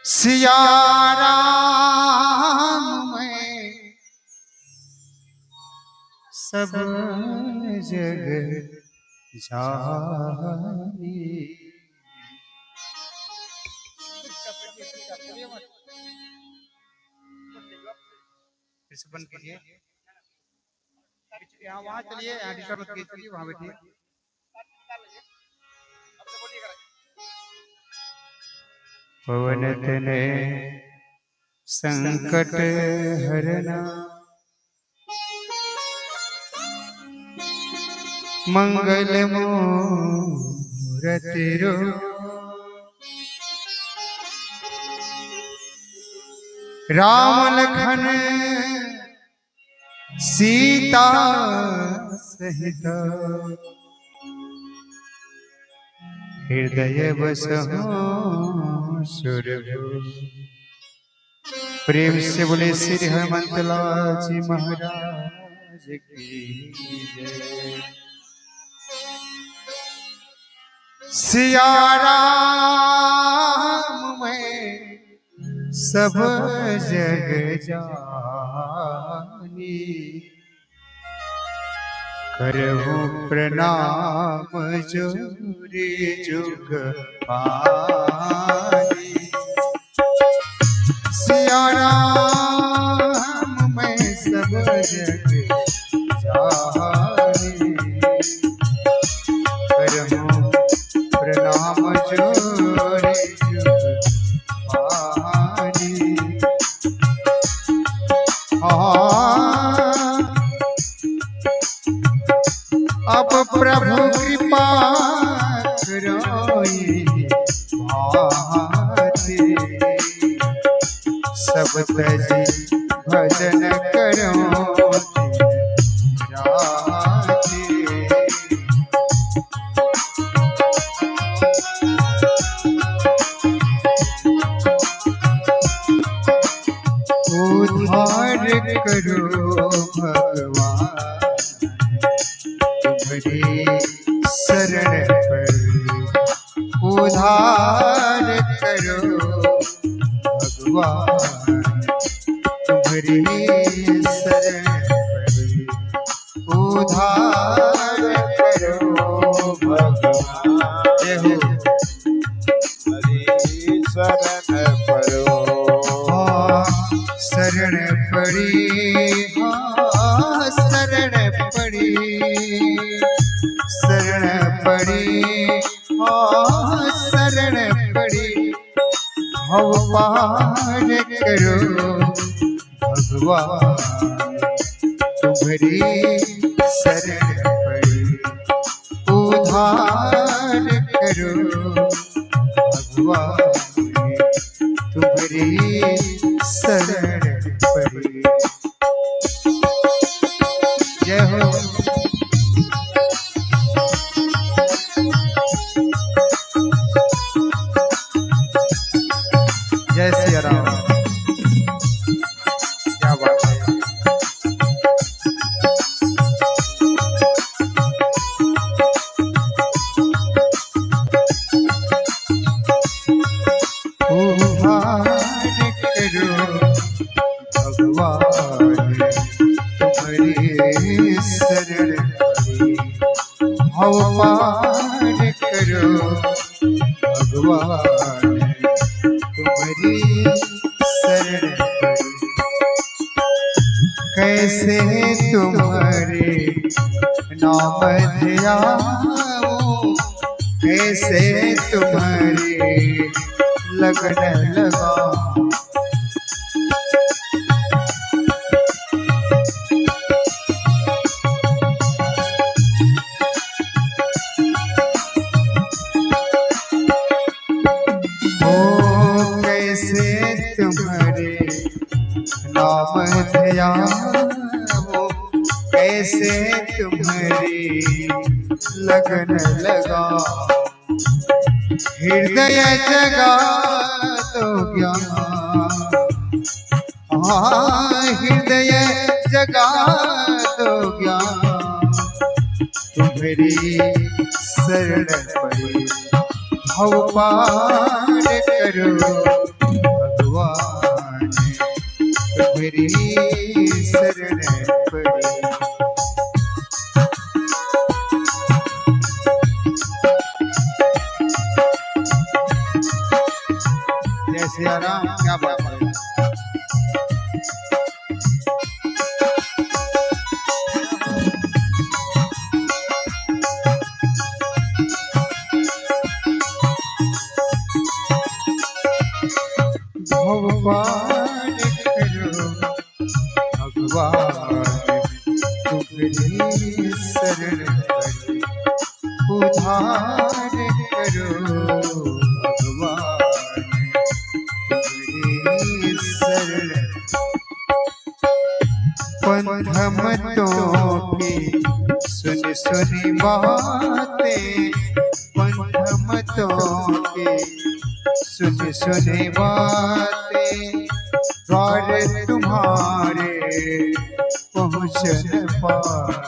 सिया राम में सब जग जानी। बंद कीजिए, यहाँ वहाँ चलिए, यहाँ डिस्टर्ब मत कीजिए, वहाँ बैठिए। पवन तने संकट हरना, मंगल मूरति रो, राम लखन सीता सहित, हृदय बसहु सुरभु। प्रेम से बोले श्री हनुमंत लाल जी महाराज की जय। सिया राम में सब जग जानी, करहु प्रणाम जोरी जुग पानी। सिया राम में सब जग जानी, करहु प्रणाम जोरी जुग पानी। अब प्रभु कृपा करोई भाती, सब तजी भजन करो राती। उद्धार करो भगवान, तुम्हारी शरण पर उद्धार करो भगवान, तुम्हारी शरण पर उद्धार करो भगवान। जय हो शरण पड़ो, शरण पड़ी, शरण पड़ी, शरण पड़ी, शरण पड़ी, भव पार करो भगवान, तुम्हारी शरण पड़ी उद्धार करो भगवान, तुम्हारी शरण पड़ी। जय हो जय सिया राम। क्या बात है। उद्धार करो भगवान, तुम्हारी शरण पड़ी, भव पार करो भगवान, तुम्हारी शरण पड़ी। कैसे तुम्हारे नाम ध्याऊं, कैसे तुम्हारे लगन लगाऊं, कैसे तुम्हारे नाम ध्याऊं, कैसे तुम्हारी लगन लगाऊं, हृदय जगा तो ज्ञान, हृदय जगा तो ज्ञान, तुम्हारी शरण पड़ी भव पार करो तुम्हारी शरण पड़ी। जय सिया राम, क्या बात है। भगवान करो भगवान, तुम्हारी शरण पड़ी। उद्धार करो भगवान, तुम्हारी शरण। पंथ मतों की सुन सुनी बातें, पंथ मतों की सुन सुनी बातें, द्वार तुम्हारे पहुँच न पाए।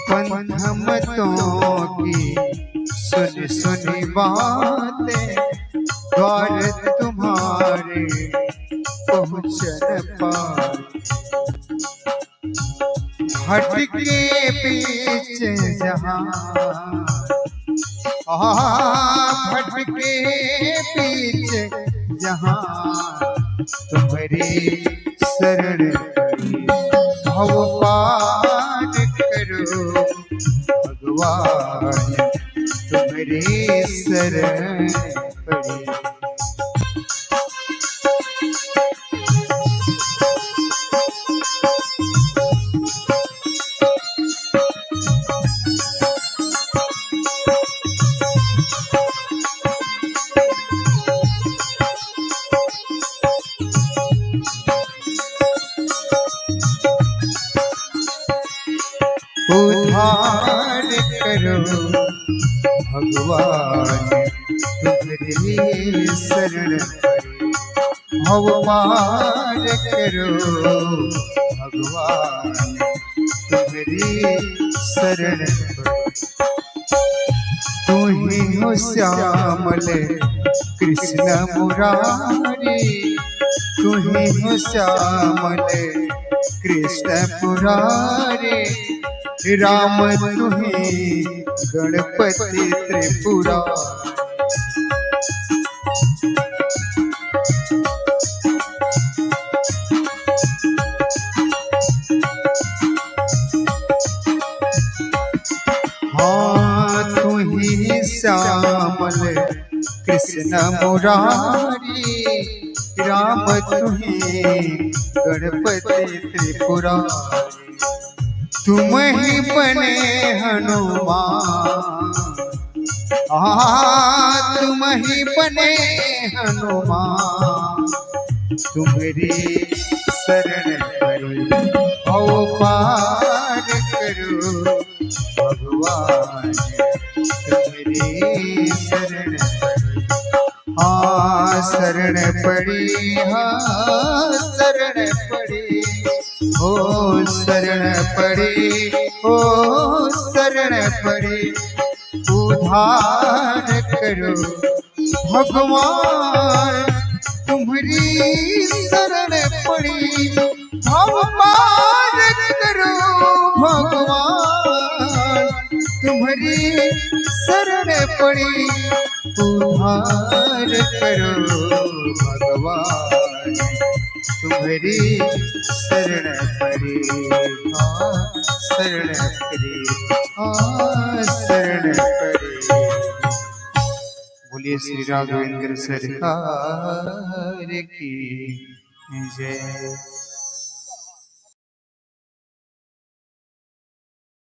पंथ मतों की सुन सुनी बातें, द्वार तुम्हारे पहुँच न पाए। भटके बीच जहाँ, भटके बीच जहाँ, तुम्हारी शरण पड़ी। भव पार करो भगवान, तुम्हारी शरण पड़ी। उद्धार करो भगवान, तुम्हारी शरण पड़ी। भव पार करो भगवान, तुम्हारी शरण पड़ी। तू ही हो श्यामल कृष्ण मुरारी, तू ही हो श्यामल कृष्ण मुरारी। राम तुम्ही गणपति त्रिपुरारी। हाँ तू ही श्यामल कृष्ण मुरारी, राम तुम्ही गणपति त्रिपुरारी। तुम ही बने हनुमान, तुम ही बने हनुमान, तुम्हारी शरण पड़ी। भव पार करो भगवान, तुम्हारी शरण पड़ी। हाँ शरण पड़ी, हाँ शरण पड़ी, ओ शरण पड़ी, ओ शरण पड़ी। उद्धार करो भगवान, तुम्हारी शरण पड़ी। भव पार करो भगवान, तुम्हारी शरण पड़ी। उद्धार करो भगवान, तुम्हारी शरण पड़ी। हाँ शरण पड़ी, हाँ शरण पड़ी। बोलिए श्री राघवेंद्र सरकार की जय।